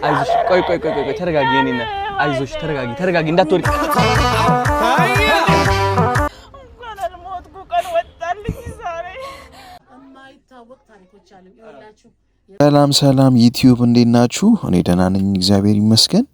አይዞሽ ቆይ ተረጋጊ የኔና አይዞሽ ተረጋጊ እንዳትወድቂ ሰላም ዩቲዩብ እንዴት ናችሁ? እኔ ደህና ነኝ እግዚአብሔር ይመስገን።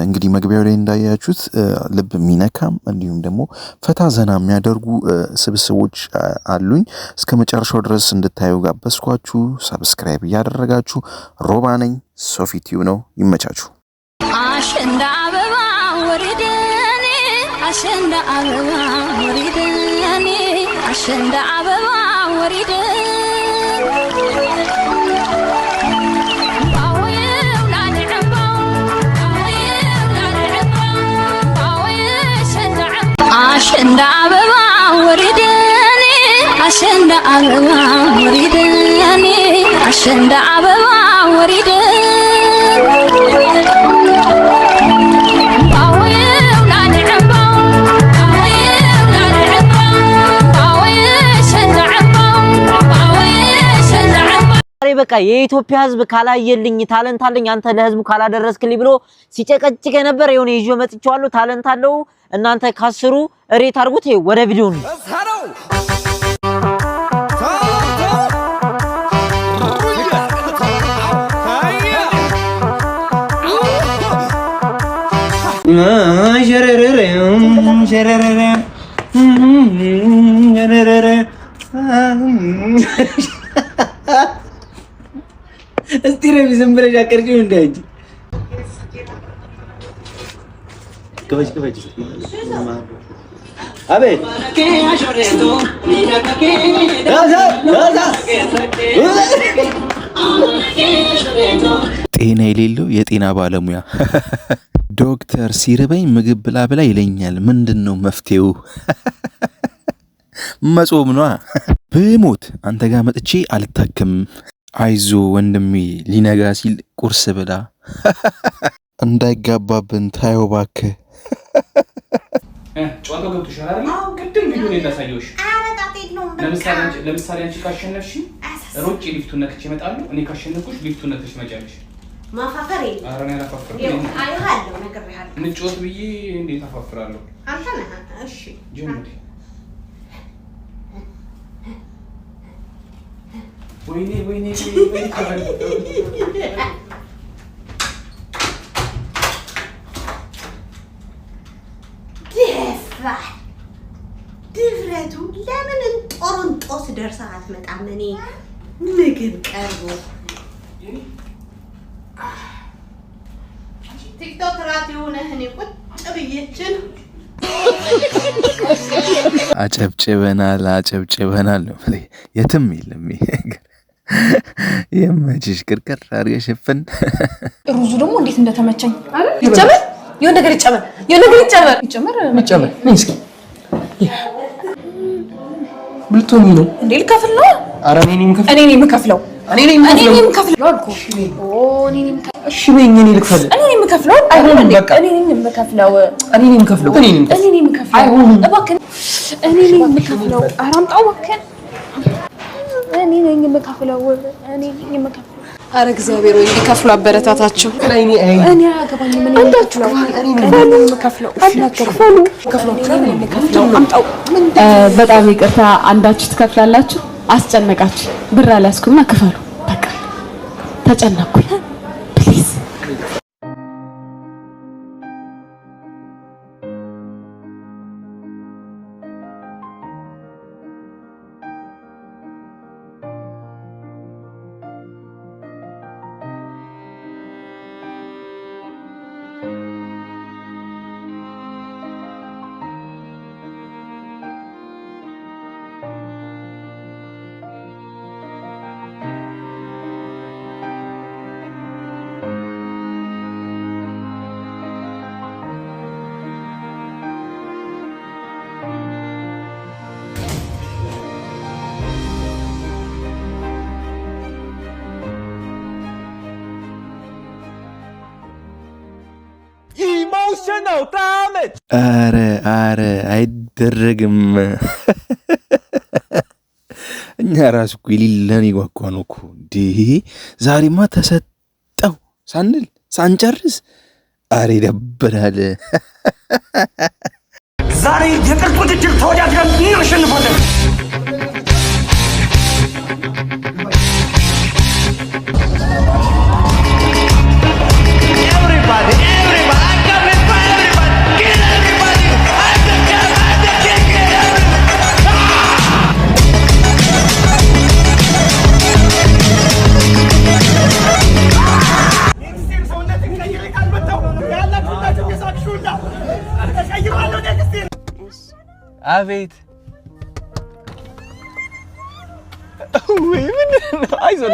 እንግዲህ መግቢያው ላይ እንዳያችሁት ልብ የሚነካም እንዲሁም ደግሞ ፈታ ዘና የሚያደርጉ ስብስቦች አሉኝ። እስከ መጨረሻው ድረስ እንድታዩ ጋበዝኳችሁ። ሰብስክራይብ እያደረጋችሁ ሮባ ነኝ። ሶፊ ቲዩብ ነው። ይመቻችሁ። አሸንዳ አበባ ወሪደኔ አሸንዳ አበባ ወሪደኔ አሸንዳ አበባ ወሪደኔ አሸንዳ አበባ ወሪደኔ አሸንዳ አበባ ወሪደኔ አሸንዳ አበባ ወሪደኔ በቃ የኢትዮጵያ ህዝብ ካላየልኝ ታለንት አለኝ አንተ ለህዝቡ ካላደረስክልኝ ብሎ ሲጨቀጭቅ ነበር። የሆነ ይዤው መጥቻለሁ። ታለንት አለው እናንተ ካስሩ ሬት አድርጉት። ወደ ቪዲዮ ነው። እስቲ ረቢ ዝም ብለሽ አቀርጪው እንዳይጂ ከበጅ አቤት ጤና የሌለው የጤና ባለሙያ ዶክተር ሲርበኝ ምግብ ብላ ይለኛል። ምንድነው መፍትሄው? መጾም ነው። ብሞት አንተ ጋር መጥቼ አልታከምም። አይዞ ወንድሜ ሊነጋ ሲል ቁርስ ብላ እንዳይጋባብን ታየው እባክህ። ጨዋታው ገብቶሻል አይደል? ቅድም ቪዲዮ ላይ እንዳሳየውሽ ለምሳሌ አንቺ ካሸነፍሽ ሮጭ ሊፍቱን ነክቼ እመጣለሁ። እኔ ካሸነፍኩሽ ሊፍቱን ነክተሽ ትመጫለሽ። ማፋፈሬ አረኔ አላፋፍርም። አይሃለሁ ነግሬሃለሁ። እንጫወት ብዬ እንዴት አፋፍራለሁ? አንተ ነህ። እሺ ጀምሪ። ወይኔ ድፍረቱ ለምን እንጦሮንጦስ ደርሰህ አትመጣም? እኔ ምግብ ቀርቦ ቲክቶክ ራት የሆነህ እኔ ቁጭ ብዬችን አጨብጭበናል ነው የትም የለም። የመችሽ ቅርቅር አድርገሽ ሽፍን። ሩዙ ደግሞ እንዴት እንደተመቸኝ ይጨመር፣ የሆነ ነገር ይጨመር። እስኪ ብልቶኒ ነው እንዴ? ልከፍል ነው? ኧረ እኔ ነኝ የምከፍለው አልኩ። እሺ በይኝ፣ እኔ ልክፈል። እኔ ነኝ የምከፍለው። አይሆንም፣ በቃ እኔ ነኝ የምከፍለው። አይሆንም፣ እባክህ እኔ ነኝ የምከፍለው። ኧረ አምጣው እባክህ። እኔ ነኝ የምከፍለው። ኧረ እግዚአብሔር ወይ እንዲከፍሉ አበረታታቸው። እኔ አያገባኝም። እኔ ነኝ የምከፍለው። አምጣው። በጣም ይቅርታ፣ አንዳችሁ ትከፍላላችሁ። አስጨነቃችሁ። ብር አላስኩና ክፈሉ። በቃ ተጨነኩኝ። ፕሊዝ emotional damage. አረ አይደረግም። እኛ ራስ እኮ የሌለን ይጓጓ ነው እኮ ዲ ዛሬማ ተሰጠው ሳንል ሳንጨርስ አሬ ደብራል። ዛሬ የቅርብ ውድድር ተወዳድረን እናሸንፋለን። አቤት ወይ ምን ነው? አይዞን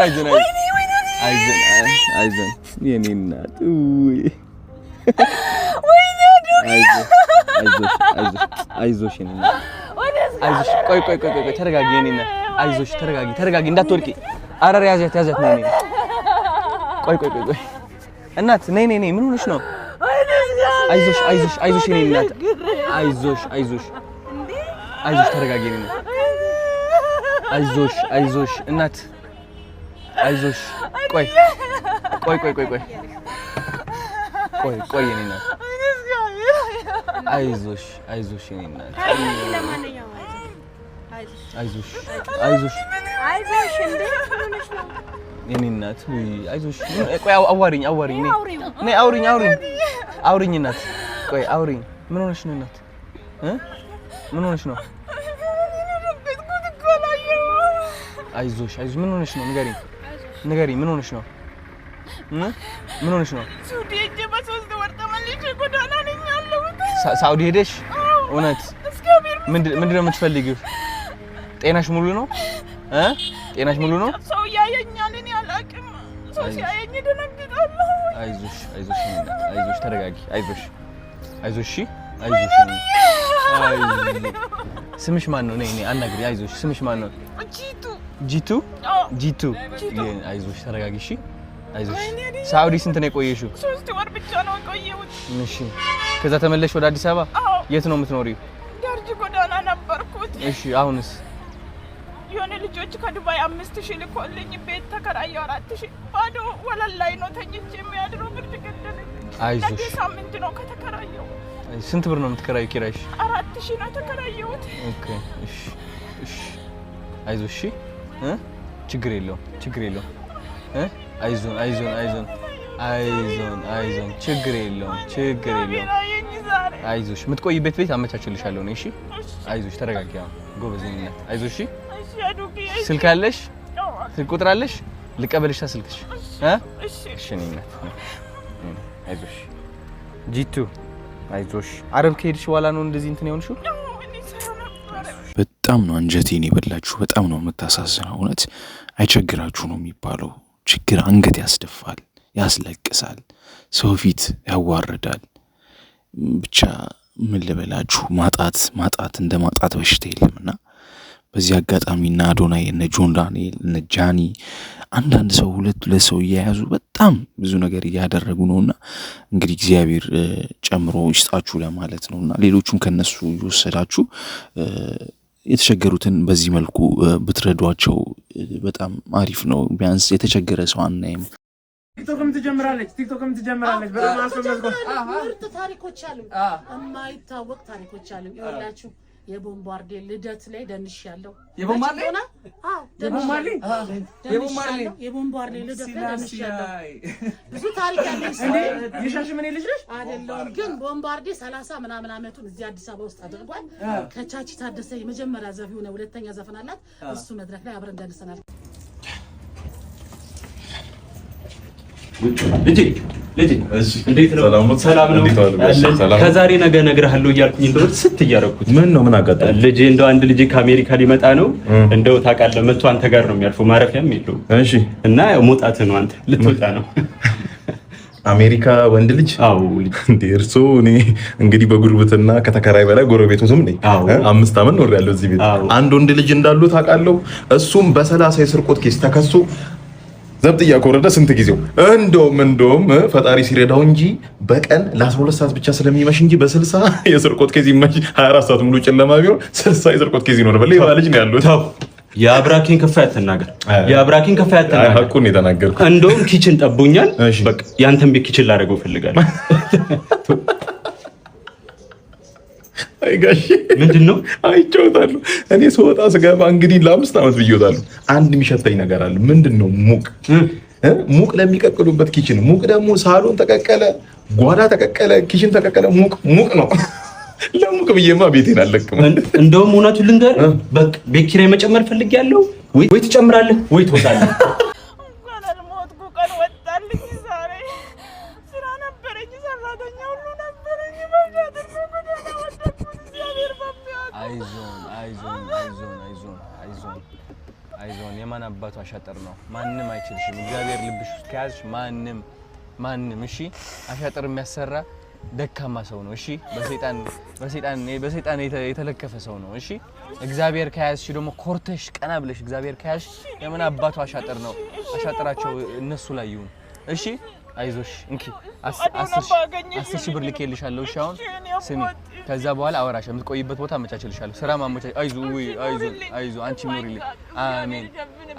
የኔ እናት ወይ አይዞሽ የኔ እናት አይዞሽ። ቆይ ተረጋጊ የኔ እናት አይዞሽ። ተረጋጊ እንዳትወድቂ። አረር ያዛት ነይ። ቆይ እናት ነይ ምን ሆነሽ ነው? አይዞሽ የኔ እናት አይዞሽ ተረጋጊ የኔ እናት አይዞሽ እናት አይዞሽ። ቆይ የኔ እናት አይዞሽ የኔ እናት አይዞሽ የኔ እናት አይዞሽ። ቆይ አዋሪኝ ነይ አውሪኝ እናት። ቆይ አውሪኝ። ምን ሆነሽ ነው እናት? ምን ሆነሽ ነው? አይዞሽ ምን ሆነሽ ነው? ንገሪኝ ምን ሆነሽ ነው? ምን ሆነሽ ነው? ሳውዲ ሄደሽ? እውነት? ምንድን ነው የምትፈልጊው? ጤናሽ ሙሉ ነው? ጤናሽ ሙሉ ነው? ሰው ያየኛል እኔ አላውቅም። ሰው ሲያየኝ ደነግጣለሁ። አይዞሽ ተረጋጊ። አይዞሽ ስምሽ ማን ነው? ነይ አናግሪ። አይዞሽ ስምሽ ማን ነው? ጂቱ። አይዞሽ ተረጋጊ። እሺ አይዞሽ። ሳውዲ ስንት ነው የቆየሽው? 3 ወር ብቻ ነው የቆየሁት። እሺ ከዛ ተመለሽ ወደ አዲስ አበባ? የት ነው የምትኖሪው? ደርጅ ጎዳና ነበርኩት። እሺ አሁንስ? የሆነ ልጆች ከዱባይ 5000 ልኮልኝ ቤት ተከራየሁ 4000 ባዶ ወለል ላይ ነው ተኝቼ የሚያድረው። ብርድ ገደለኝ። አይዞሽ ሳምንት ነው ከተከራየሁ። ስንት ብር ነው የምትከራየው ኪራይሽ? 4000 ነው ተከራየሁት። ኦኬ እሺ አይዞሽ። ችግር የለውም አይዞን ችግር የለውም አይዞሽ። የምትቆይበት ቤት አመቻችልሻለሁ ነው። እሺ አይዞሽ ተረጋጊ። ጎበዝ ነኝ። አይዞሽ። ስልክ አለሽ? ስልክ ቁጥር አለሽ? ልቀበልሽ ስልክሽ? እሺ ነኝ። አይዞሽ ጂቱ አይዞሽ። አረብ ከሄድሽ በኋላ ነው እንደዚህ እንትን የሆንሽው? በጣም ነው አንጀቴን የበላችሁ። በጣም ነው የምታሳዝነው። እውነት አይቸግራችሁ ነው የሚባለው። ችግር አንገት ያስደፋል፣ ያስለቅሳል፣ ሰው ፊት ያዋርዳል። ብቻ ምን ልበላችሁ፣ ማጣት እንደ ማጣት በሽታ የለምና በዚህ አጋጣሚ እና አዶናይ እነ ጆን ዳንኤል እነ ጃኒ አንዳንድ ሰው ሁለት ሰው እየያዙ በጣም ብዙ ነገር እያደረጉ ነውና እንግዲህ እግዚአብሔር ጨምሮ ይስጣችሁ ለማለት ነውና ሌሎቹም ከነሱ እየወሰዳችሁ የተቸገሩትን በዚህ መልኩ ብትረዷቸው በጣም አሪፍ ነው። ቢያንስ የተቸገረ ሰው አናይም። ቲክቶክም ትጀምራለች። በጣም አስፈላጊ ምርጥ ታሪኮች አሉ፣ የማይታወቅ ታሪኮች አሉ። ይኸውላችሁ የቦምባርዴ ልደት ላይ ደንሻለሁ። የቦምባርዴ ልደት ላይ ደንሻለሁ። ብዙ ታሪክ ያለኝ ሰው የሻሸመኔ ልጅ ነሽ አይደለም፣ ግን ቦምባርዴ 30 ምናምን አመቱን እዚህ አዲስ አበባ ውስጥ አድርጓል። ከቻቺ ታደሰ የመጀመሪያ ዘፈኑ ነው፣ ሁለተኛ ዘፈን አላት። እሱ መድረክ ላይ አብረን ደንሰናል። ልጅ እንዴት ነው? ሰላም ነው? ከዛሬ ነገ እነግርሃለሁ እያልኩኝ እንደው ስት እያደረኩት ምን አጋጠመ? ልጅ እንደው አንድ ልጅ ከአሜሪካ ሊመጣ ነው። እንደው ታውቃለህ መጥቶ አንተ ጋር ነው የሚያርፈው፣ ማረፊያም የለውም። እሺ። እና መውጣት ነው፣ አንተ ልትወጣ ነው አሜሪካ ወንድ ልጅ? አዎ ልጅ። እንዴ እርሶ እኔ እንግዲህ በጉርብትና ከተከራይ በላይ ጎረቤቱም ነኝ። 5 ዓመት ኖሬያለሁ እዚህ ቤት። አንድ ወንድ ልጅ እንዳሉ ታውቃለሁ። እሱም በ30 የስርቆት ኬስ ተከሶ ዘብጥ እያኮረደ ስንት ጊዜው። እንደውም ፈጣሪ ሲረዳው እንጂ በቀን ለ12 ሰዓት ብቻ ስለሚመሽ እንጂ በ60 የስርቆት ኬዝ ይመሽ 24 ሰዓት ሙሉ ጨለማ ቢሆን 60 የስርቆት ኬዝ ይኖር። በሌላ ልጅ ነው ያለው። የአብራኬን ከፋይ አትናገር። የአብራኬን ከፋይ አትናገር። ሐቁን የተናገርኩ እንደውም ኪችን ጠቦኛል። በቃ ያንተን ቤት ኪችን ላደርገው ፈልጋለሁ። አይ ጋሽ ምንድነው? አይቼውታለሁ። እኔ ስወጣ ስገባ እንግዲህ ለ5 ዓመት ብዬውታለሁ። አንድ የሚሸተኝ ነገር አለ። ምንድነው? ሙቅ ለሚቀቅሉበት ኪችን ሙቅ ደግሞ ሳሎን ተቀቀለ፣ ጓዳ ተቀቀለ፣ ኪችን ተቀቀለ፣ ሙቅ ነው። ለሙቅ ብዬማ ቤቴን አለቅም። እንደውም እውነቱን ልንገርህ፣ በቃ ቤት ኪራይ መጨመር ፈልጊያለሁ። ወይ ትጨምራለህ ወይ ትወጣለህ። እንኳን አልሞትኩ ቀን ወጣልኝ። ዛሬ ስራ ነበረኝ፣ ሰራተኛ ሁሉ ነበረኝ። አይዞን የማን አባቱ አሻጥር ነው? ማንም አይችልሽም። እግዚአብሔር ልብሽ ውስጥ ከያዝሽ ማንም እሺ። አሻጥር የሚያሰራ ደካማ ሰው ነው። እሺ በሰይጣን የተለከፈ ሰው ነው። እሺ እግዚአብሔር ከያዝሽ ደግሞ ኮርተሽ ቀና ብለሽ እግዚአብሔር ከያዝሽ የማን አባቱ አሻጥር ነው? አሻጥራቸው እነሱ ላይ ይሁን። እሺ አይዞሽ እንኪ 10 ሺህ ብር ልኬልሻለሁ። እሺ አሁን ስሚ፣ ከዛ በኋላ አወራሽ የምትቆይበት ቦታ አመቻችልሻለሁ። ስራ ማመቻች። አይዞ አንቺ ኑሪልኝ። አሜን።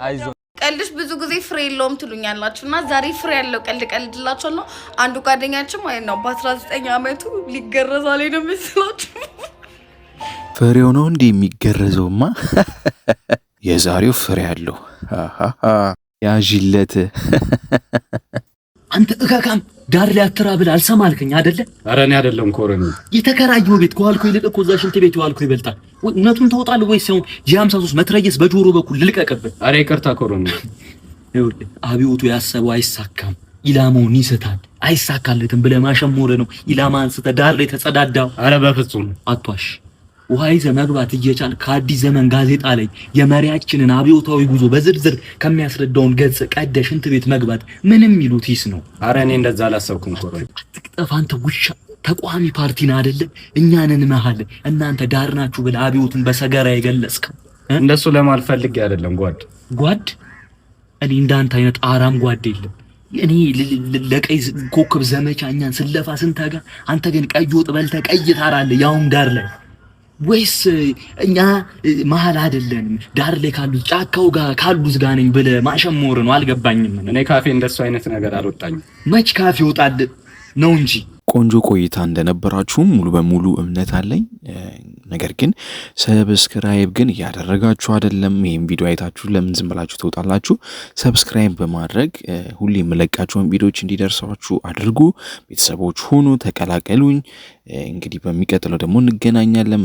አይዞ ቀልድሽ ብዙ ጊዜ ፍሬ የለውም ትሉኛላችሁና ዛሬ ፍሬ ያለው ቀልድ ቀልድላችኋለሁ። አንዱ ጓደኛችን ማለት ነው በ19 ዓመቱ ሊገረዛ ላይ ነው መስላችሁ። ፍሬው ነው እንዴ የሚገረዘውማ? የዛሬው ፍሬ ያለው ያዥለት። አንተ እካካም ዳር ላይ አትራብል አልሰማልከኝ አይደለ? ኧረ እኔ አይደለም ኮረኒ የተከራየው ቤት ከዋልኩ ይልቅ እኮ እዛ ሽንት ቤት ዋልኩ ይበልጣል። እውነቱን ታወጣለህ ወይስ ሰው ጂ53 መትረየስ በጆሮ በኩል ልልቀቅብህ? ኧረ ይቅርታ ኮረኒ። ይኸውልህ አብዮቱ ያሰበው አይሳካም፣ ኢላማውን ይስታል። አይሳካለትም ብለህ ማሸሞረ ነው ኢላማን ስተ ዳር ላይ ተጸዳዳው። ኧረ በፍጹም አቷሽ። ውሃ ይዘህ መግባት እየቻል ከአዲስ ዘመን ጋዜጣ ላይ የመሪያችንን አብዮታዊ ጉዞ በዝርዝር ከሚያስረዳውን ገጽ ቀደ ሽንት ቤት መግባት ምንም ይሉት ይስ ነው። ኧረ እኔ እንደዛ አላሰብኩም ኮረኒ። አትቅጠፍ አንተ ውሻ። ተቋሚ ፓርቲና አይደለ? እኛንን መሃል እናንተ ዳር ናችሁ ብለህ አብዮቱን በሰገራ የገለጽከው እንደሱ ለማለት ፈልጌ አይደለም ጓድ። እኔ እንዳንተ አይነት አራም ጓድ የለም። እኔ ለቀይ ኮከብ ዘመቻ እኛን ስለፋ ስንተጋ፣ አንተ ግን ቀይ ወጥ በልተህ ቀይ ታራለህ፣ ያውም ዳር ላይ። ወይስ እኛ መሀል አይደለንም ዳር ላይ ካሉት ጫካው ጋር ካሉት ጋር ነኝ ብለህ ማሸሞር ነው? አልገባኝም። እኔ ካፌ እንደሱ አይነት ነገር አልወጣኝም። መች ካፌ ወጣል ነው እንጂ። ቆንጆ ቆይታ እንደነበራችሁም ሙሉ በሙሉ እምነት አለኝ። ነገር ግን ሰብስክራይብ ግን እያደረጋችሁ አይደለም። ይህም ቪዲዮ አይታችሁ ለምን ዝም ብላችሁ ትወጣላችሁ? ሰብስክራይብ በማድረግ ሁሌ የምለቃቸውን ቪዲዮዎች እንዲደርሷችሁ አድርጉ። ቤተሰቦች ሁኑ፣ ተቀላቀሉኝ። እንግዲህ በሚቀጥለው ደግሞ እንገናኛለን።